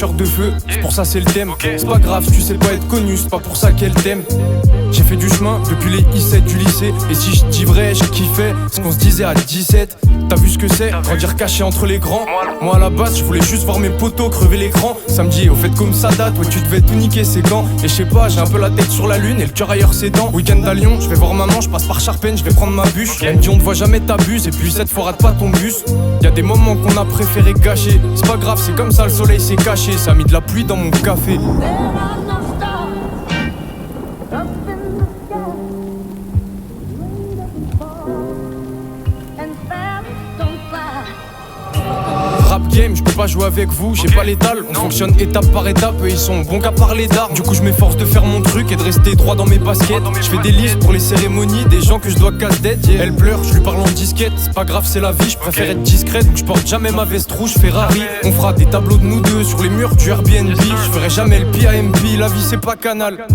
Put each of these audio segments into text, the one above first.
déclencheur de feu, c'est pour ça c'est le thème. C'est pas grave, tu sais pas être connu, c'est pas pour ça qu'elle t'aime. J'ai fait du chemin depuis les I7 du lycée. Et si je dis vrai, j'ai kiffé ce qu'on se disait à 17. T'as vu ce que c'est, grandir caché entre les grands. Moi à la base, je voulais juste voir mes potos crever l'écran. Samedi, au fait comme ça date, ouais tu devais tout niquer c'est quand. Et je sais pas, j'ai un peu la tête sur la lune et le cœur ailleurs ses dents. Week-end à Lyon, je vais voir maman, je passe par Charpennes, je vais prendre ma bûche. Elle me dit on te voit jamais t'abuses, et puis cette fois rate pas ton bus. Y'a des moments qu'on a préféré gâcher. C'est pas grave, c'est comme ça, le soleil s'est caché. Ça a mis de la pluie dans mon café. Rap game, je peux pas jouer avec vous, j'ai pas l'étal. On fonctionne étape par étape, eux ils sont bons qu'à parler d'art. Du coup je m'efforce de faire mon truc et de rester droit dans mes baskets. Je fais des listes pour les cérémonies, des gens que je dois casse-tête. Elle pleure, je lui parle en disquette. C'est pas grave, c'est la vie, je préfère être discret. Donc je porte jamais ma veste rouge Ferrari. On fera des tableaux de nous deux sur les murs du Airbnb. Je ferai jamais le PAMP, la vie c'est pas Canal.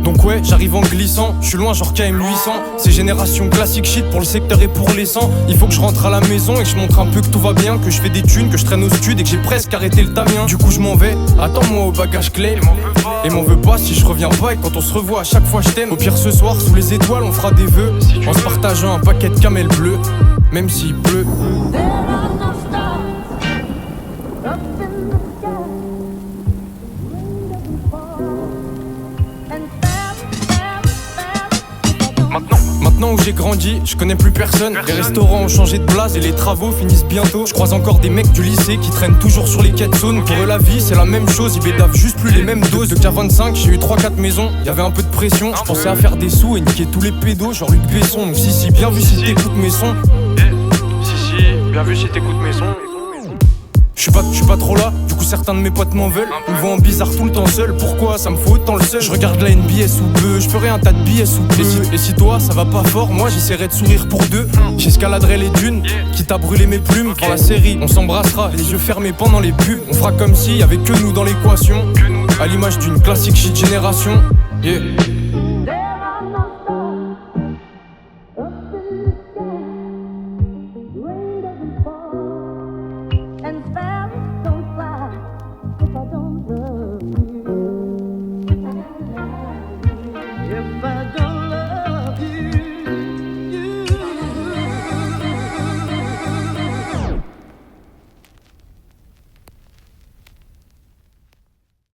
Donc ouais, j'arrive en glissant, je suis loin genre KM800. C'est génération classique shit pour le secteur et pour les 100. Il faut que je rentre à la maison et que je montre un peu que tout va bien, que je fais des thunes, que je traîne au stud et que j'ai presque arrêté le tamien. Du coup je m'en vais, attends-moi au bagage clé. Et m'en veux pas si je reviens pas, et quand on se revoit à chaque fois je t'aime. Au pire ce soir sous les étoiles on fera des vœux, en se partageant un paquet de camel bleu, même s'il pleut. Maintenant où j'ai grandi, je connais plus personne. Les restaurants ont changé de place et les travaux finissent bientôt. Je croise encore des mecs du lycée qui traînent toujours sur les quêtes zones. Pour eux la vie c'est la même chose, ils bédavent juste plus les mêmes doses. De K25 j'ai eu 3-4 maisons, y'avait un peu de pression. Je pensais à faire des sous et niquer tous les pédos genre Luc Besson. Donc si, bien vu si t'écoutes mes sons. Si, bien vu si t'écoutes mes sons. Je suis pas trop là, du coup certains de mes potes m'en veulent. Ils me voient en bizarre tout le temps seul, pourquoi ça me faut autant le seul. Je regarde la NBA sous peu, je ferai un tas de billets sous peu. Et si toi ça va pas fort, moi j'essaierai de sourire pour deux. J'escaladerai les dunes, quitte à brûler mes plumes. Pour la série, on s'embrassera, les yeux fermés pendant les pubs. On fera comme s'il y avait que nous dans l'équation, à l'image d'une classique shit génération. Yeah.